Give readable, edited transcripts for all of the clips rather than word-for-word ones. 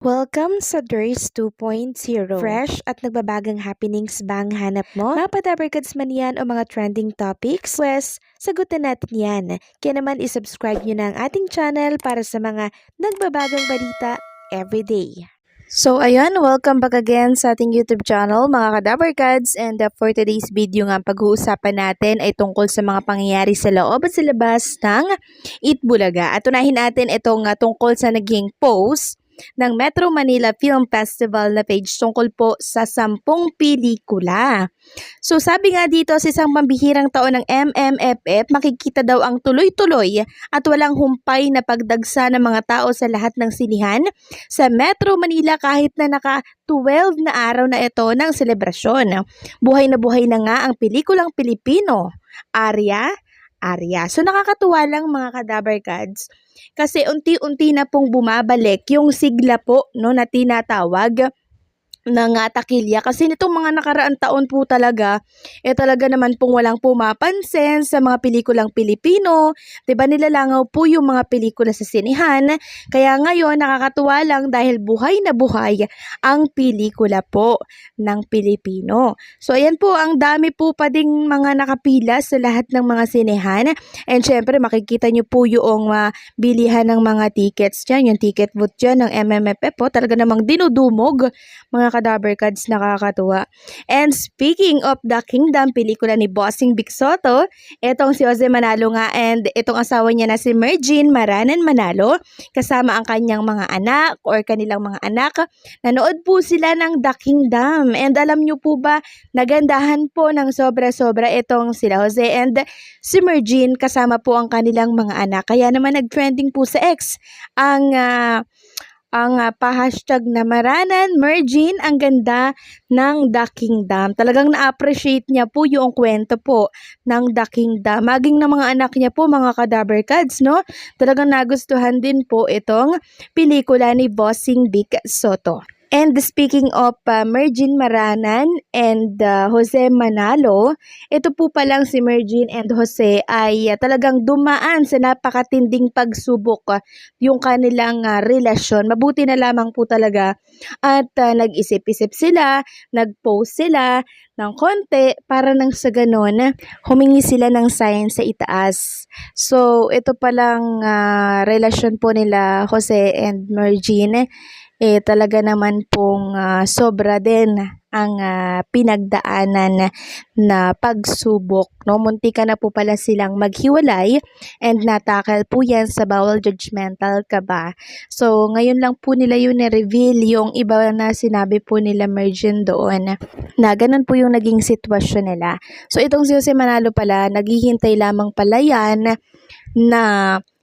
Welcome sa Durs 2.0. Fresh at nagbabagang happenings ba ang hanap mo? Mga padabarkads man yan o mga trending topics? Pwes, sagutin natin yan. Kaya naman isubscribe nyo na ang ating channel para sa mga nagbabagang balita everyday. So ayun, welcome back again sa ating YouTube channel mga kadabarkads, and for today's video nga pag-uusapan natin ay tungkol sa mga pangyayari sa loob at sa labas ng Itbulaga. At unahin natin itong tungkol sa naging post ng Metro Manila Film Festival na page tungkol po sa 10 pelikula. So sabi nga dito sa isang pambihirang taon ng MMFF, makikita daw ang tuloy-tuloy at walang humpay na pagdagsa ng mga tao sa lahat ng sinihan sa Metro Manila kahit na naka-12 na araw na ito ng selebrasyon. Buhay na nga ang pelikulang Pilipino, Arya. So nakakatuwa lang mga kadabarkads kasi unti-unti na pong bumabalik yung sigla po no, na tinatawag ng takilya, kasi nitong mga nakaraang taon po talaga talaga naman pong walang pumapansin sa mga pelikulang Pilipino, 'di ba? Nilalangaw po yung mga pelikula sa sinihan, kaya ngayon nakakatuwa lang dahil buhay na buhay ang pelikula po ng Pilipino. So ayan po, ang dami po pa ding mga nakapila sa lahat ng mga sinihan, and syempre makikita nyo po yung bilihan ng mga tickets dyan, yung ticket booth dyan ng MMFF po, talaga namang dinudumog mga kadabarkads, nakakatuwa. And speaking of The Kingdom, pelikula ni Bossing Vic Soto, etong si Jose Manalo nga and itong asawa niya na si Mergine Maranan Manalo, kasama ang kanyang mga anak or kanilang mga anak, nanood po sila ng The Kingdom. And alam nyo po ba, nagandahan po ng sobra-sobra itong sila Jose and si Mergine kasama po ang kanilang mga anak. Kaya naman nag-trending po sa X ang pa-hashtag na Maranan, Mergine, ang ganda ng The Kingdom. Talagang na-appreciate niya po yung kwento po ng The Kingdom. Maging ng mga anak niya po, mga kadabarkads, no? Talagang nagustuhan din po itong pelikula ni Bossing Vic Soto. And speaking of Mergine Maranan and Jose Manalo, ito po palang si Mergine and Jose ay talagang dumaan sa napakatinding pagsubok yung kanilang relasyon. Mabuti na lamang po talaga at nag-isip-isip sila, nag-post sila ng konti para nang sa ganon humingi sila ng sign sa itaas. So ito palang relasyon po nila Jose and Mergine, talaga naman pong sobra din ang pinagdaanan na pagsubok, no? Muntika na po pala silang maghiwalay and natakal po yan sa bawal judgmental ka ba. So ngayon lang po nila yun na-reveal yung iba na sinabi po nila Mergine doon na ganun po yung naging sitwasyon nila. So itong si Jose Manalo pala, naghihintay lamang pala yan na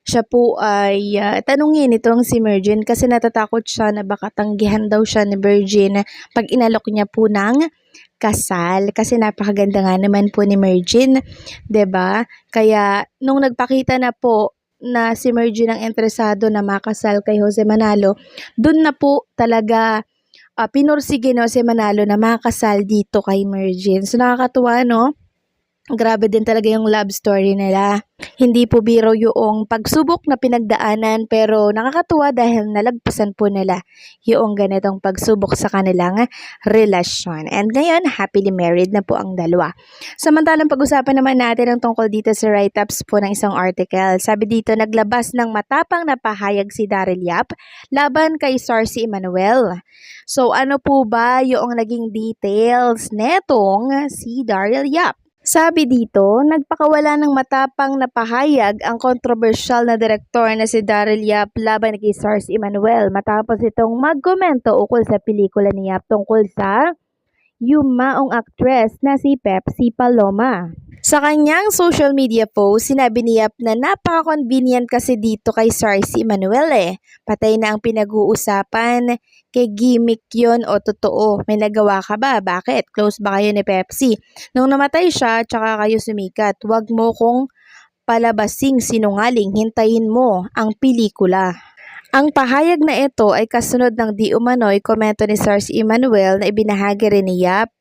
siya po ay tanungin itong si Mergine kasi natatakot siya na baka tanggihan daw siya ni Mergine pag inalok niya po ng kasal, kasi napakaganda nga naman po ni Mergine, 'di ba? Kaya nung nagpakita na po na si Mergine ang interesado na makasal kay Jose Manalo, dun na po talaga pinursige ni Jose Manalo na makasal dito kay Mergine. So nakakatuwa, no? Grabe din talaga yung love story nila. Hindi po biro yung pagsubok na pinagdaanan, pero nakakatuwa dahil nalagpasan po nila yung ganitong pagsubok sa kanilang relasyon. And ngayon, happily married na po ang dalawa. Samantalang pag-usapan naman natin ang tungkol dito sa write-ups po ng isang article. Sabi dito, naglabas ng matapang na pahayag si Daryl Yap laban kay Sarcy Emmanuel. So ano po ba yung naging details netong si Daryl Yap? Sabi dito, nagpakawala ng matapang na pahayag ang kontrobersyal na direktor na si Daryl Yap laban kay Sarcy Emmanuel matapos itong magkomento ukol sa pelikula ni Yap tungkol sa yumaong aktres na si Pepsi Paloma. Sa kanyang social media post, sinabi ni Yap na napaka-convenient kasi dito kay Sarcy Emmanuel Patay na ang pinag-uusapan, kay gimmick yon o totoo? May nagawa ka ba? Bakit? Close ba kayo ni Pepsi? Nung namatay siya, tsaka kayo sumikat. Huwag mo kong palabasing sinungaling, hintayin mo ang pelikula. Ang pahayag na ito ay kasunod ng di umano'y komento ni Sarcy Emmanuel na ibinahagi rin ni Yap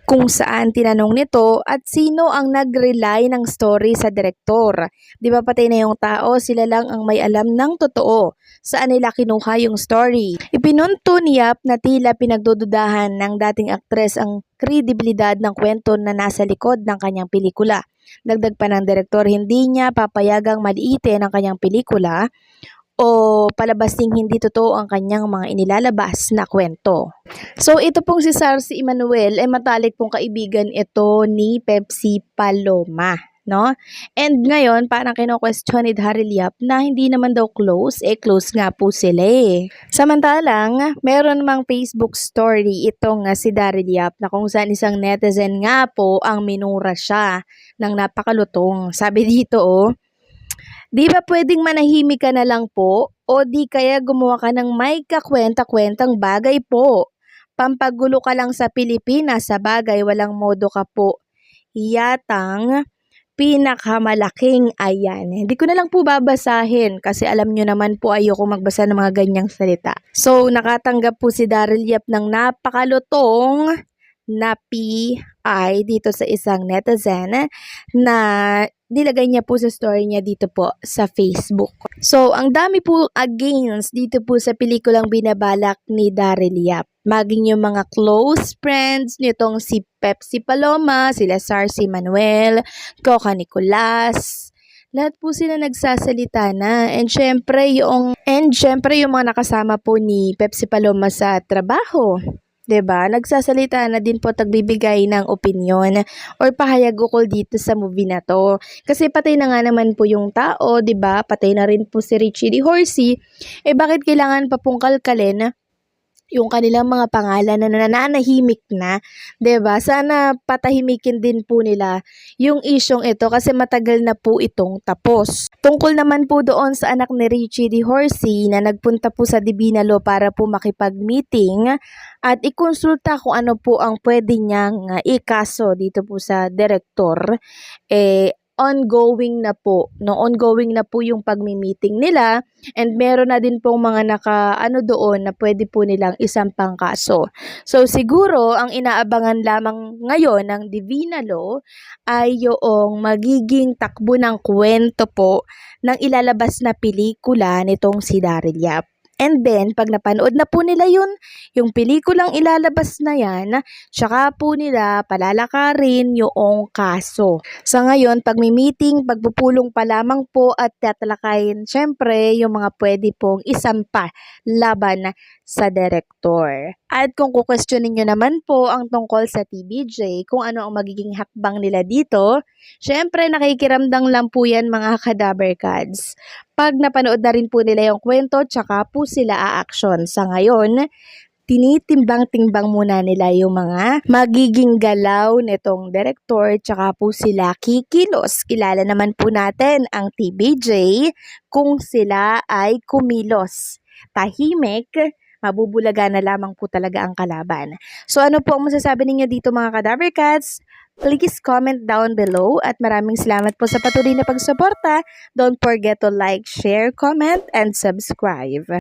kung saan tinanong nito at sino ang nag-rely ng story sa direktor. Di ba patay na yung tao, sila lang ang may alam ng totoo. Saan nila kinuha yung story? Ipinunto ni Yap na tila pinagdududahan ng dating aktres ang kredibilidad ng kwento na nasa likod ng kanyang pelikula. Dagdag pa ng direktor, hindi niya papayagang maliitin ang kanyang pelikula o palabasing hindi totoo ang kanyang mga inilalabas na kwento. So ito pong si Sarcy Emmanuel ay matalik pong kaibigan ito ni Pepsi Paloma, no? And ngayon parang kino-question ni Daryl Yap na hindi naman daw close, close nga po sila eh. Samantalang meron mang Facebook story itong si Daryl Yap na kung saan isang netizen nga po ang minura siya ng napakalutong. Sabi dito di ba pwedeng manahimik ka na lang po o di kaya gumawa ka ng may kakwenta-kwentang bagay po. Pampagulo ka lang sa Pilipinas, sa bagay walang modo ka po. Yatang pinakamalaking ayan. Hindi ko na lang po babasahin kasi alam nyo naman po ayoko magbasa ng mga ganyang salita. So nakatanggap po si Daryl Yap ng napakalutong na PI dito sa isang netizen na nilagay niya po sa story niya dito po sa Facebook. So, ang dami po against dito po sa pelikulang binabalak ni Daryl Yap. Maging yung mga close friends nitong si Pepsi Paloma, sila Sarcy Manuel, Coca Nicolas, lahat po sila nagsasalita na. And syempre yung mga nakasama po ni Pepsi Paloma sa trabaho. 'Di ba? Nagsasalita na din po, tagbibigay ng opinyon or pahayag ukol dito sa movie na to. Kasi patay na nga naman po yung tao, 'di ba? Patay na rin po si Richie D. Horsey. Bakit kailangan pa pong kalkalin yung kanilang mga pangalan na nananahimik na, 'di ba? Sana patahimikin din po nila yung isyong ito kasi matagal na po itong tapos. Tungkol naman po doon sa anak ni Richie D. Horsey na nagpunta po sa Divina Law para po makipag-meeting at ikonsulta kung ano po ang pwede niyang ikaso dito po sa direktor, ongoing na po, no? Ongoing na po yung pagmi-meeting nila and meron na din pong mga doon na pwede po nilang isampang kaso. So siguro ang inaabangan lamang ngayon ng Divina Law ay yung magiging takbo ng kwento po ng ilalabas na pelikula nitong si Daryl Yap. And then, pag napanood na po nila yung pelikulang ilalabas na yan, tsaka po nila palalakarin yung kaso. Sa ngayon, pag may meeting, pagpupulong pa lamang po at tatalakayin, syempre, yung mga pwede pong isampa laban sa direktor. At kung kukwestiyonin nyo naman po ang tungkol sa TBJ, kung ano ang magiging hakbang nila dito, syempre, nakikiramdang lang po yan mga kadaver cards. Pag napanood na rin po nila yung kwento, tsaka po sila a-action. Sa ngayon, tinitimbang-timbang muna nila yung mga magiging galaw nitong direktor, tsaka po sila kikilos. Kilala naman po natin ang TBJ kung sila ay kumilos. Tahimik, mabubulaga na lamang po talaga ang kalaban. So ano po ang masasabi ninyo dito mga Kadaver Cats? Please comment down below at maraming salamat po sa patuloy na pagsuporta. Don't forget to like, share, comment, and subscribe.